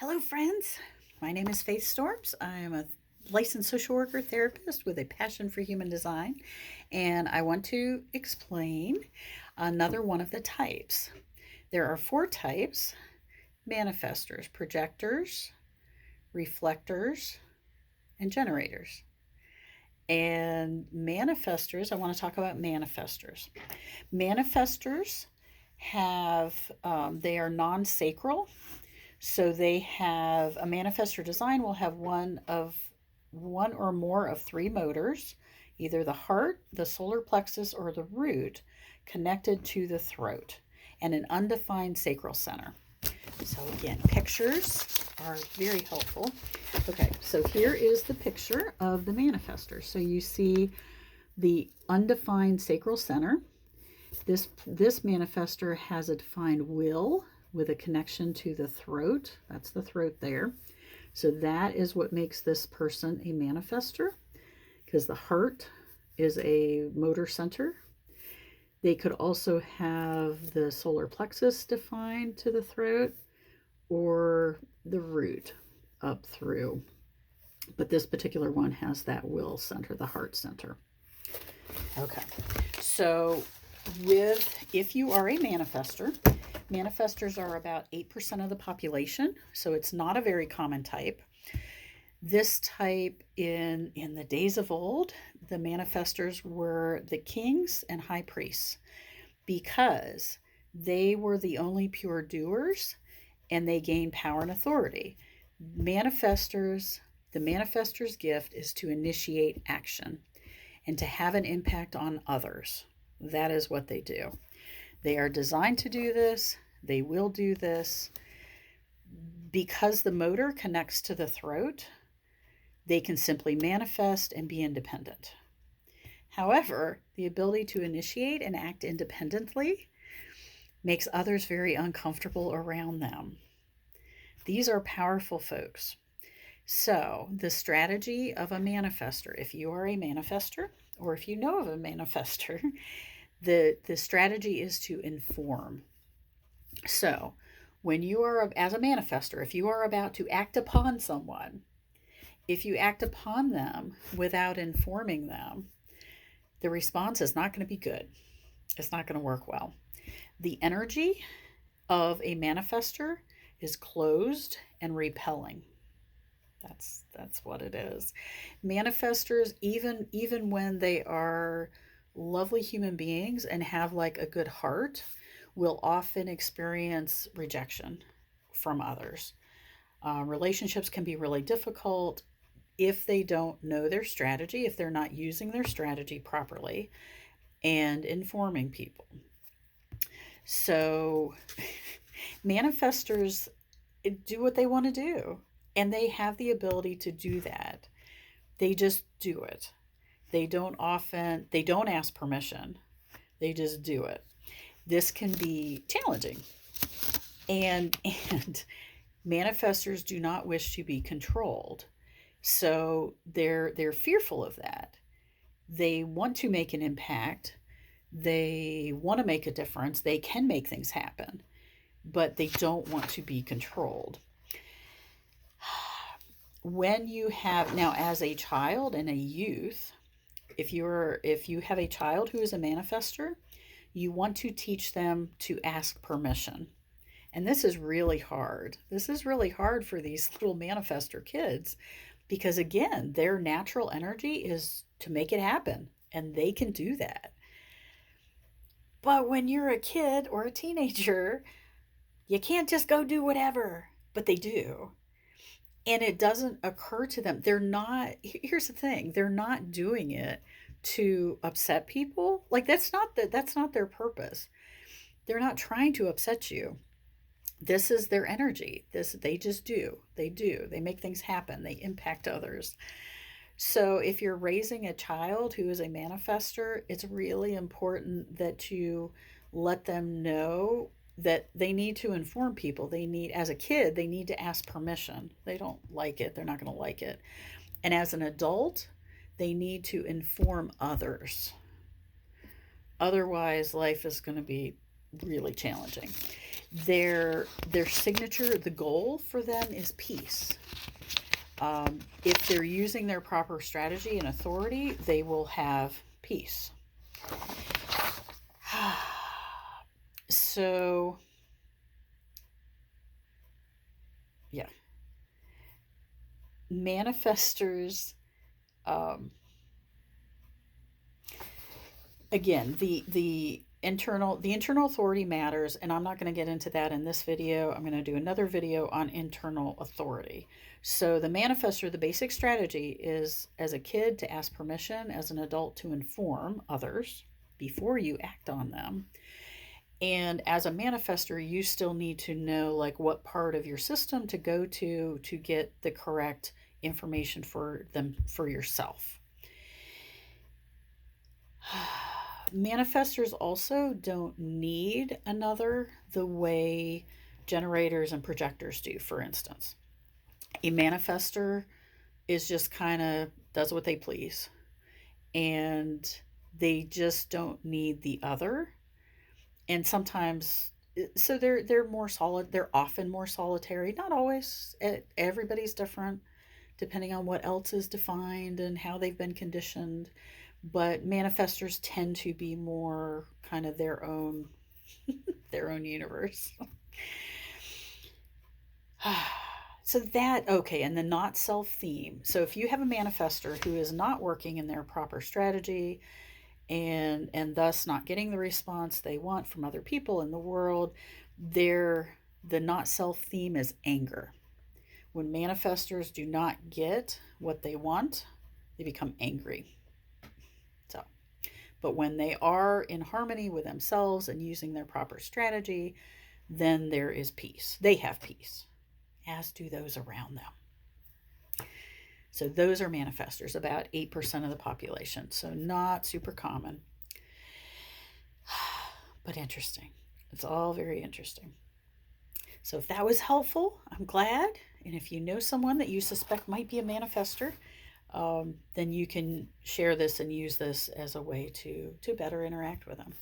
Hello, friends. My name is Faith Storms. I am a licensed social worker therapist with a passion for human design, and I want to explain another one of the types. There are four types: manifestors, projectors, reflectors, and generators. And manifestors, I want to talk about manifestors. Manifestors they are non sacral. So they have a manifestor design will have one or more of three motors, either the heart, the solar plexus, or the root, connected to the throat, and an undefined sacral center. So again, pictures are very helpful. Okay, so here is the picture of the manifestor. So you see the undefined sacral center. This manifestor has a defined will with a connection to the throat. That's the throat there. So that is what makes this person a manifestor, because the heart is a motor center. They could also have the solar plexus defined to the throat or the root up through. But this particular one has that will center, the heart center. Okay. So if you are a manifestor, manifestors are about 8% of the population, so it's not a very common type. This type, in the days of old, the manifestors were the kings and high priests, because they were the only pure doers and they gained power and authority. Manifestors, the manifestor's gift is to initiate action and to have an impact on others. That is what they do. They are designed to do this. They will do this. Because the motor connects to the throat, they can simply manifest and be independent. However, the ability to initiate and act independently makes others very uncomfortable around them. These are powerful folks. So, the strategy of a manifestor, if you are a manifestor or if you know of a manifestor, the strategy is to inform. So, when you are, as a manifestor, if you are about to act upon someone, if you act upon them without informing them, the response is not going to be good. It's not going to work well. The energy of a manifestor is closed and repelling. That's what it is. Manifestors, even when they are lovely human beings and have like a good heart, will often experience rejection from others. Relationships can be really difficult if they don't know their strategy, if they're not using their strategy properly and informing people. So manifestors do what they want to do, and they have the ability to do that. They just do it. They don't ask permission. They just do it. This can be challenging. And manifestors do not wish to be controlled. So they're fearful of that. They want to make an impact. They want to make a difference. They can make things happen, but they don't want to be controlled. When you have, now, as a child and a youth, if you have a child who is a manifestor, you want to teach them to ask permission. And this is really hard. This is really hard for these little manifestor kids, because again, their natural energy is to make it happen, and they can do that. But when you're a kid or a teenager, you can't just go do whatever, but they do. And it doesn't occur to them. Here's the thing, they're not doing it to upset people. Like, that's not their purpose. They're not trying to upset you. This is their energy. They just do. They make things happen. They impact others. So if you're raising a child who is a manifestor, it's really important that you let them know that they need to inform people. As a kid, they need to ask permission. They don't like it, they're not going to like it. And as an adult, they need to inform others. Otherwise, life is going to be really challenging. Their signature, the goal for them is peace. If they're using their proper strategy and authority, they will have peace. So, yeah, manifestors. Um, Again, the internal authority matters, and I'm not going to get into that in this video. I'm going to do another video on internal authority. So the manifestor, the basic strategy is, as a kid, to ask permission, as an adult to inform others before you act on them. And as a manifestor, you still need to know like what part of your system to go to get the correct information for them, for yourself. Manifestors also don't need another the way generators and projectors do, for instance. A manifestor is just kind of does what they please, and they just don't need the other. And sometimes, so they're more solid, they're often more solitary, not always. Everybody's different depending on what else is defined and how they've been conditioned. But manifestors tend to be more kind of their own their own universe. So that, okay, and the not self theme. So if you have a manifestor who is not working in their proper strategy and thus not getting the response they want from other people in the world, the not self theme is anger. When manifestors do not get what they want, they become angry. So, but when they are in harmony with themselves and using their proper strategy, then there is peace. They have peace, as do those around them. So those are manifestors, about 8% of the population. So not super common, but interesting. It's all very interesting. So if that was helpful, I'm glad. And if you know someone that you suspect might be a manifestor, then you can share this and use this as a way to better interact with them.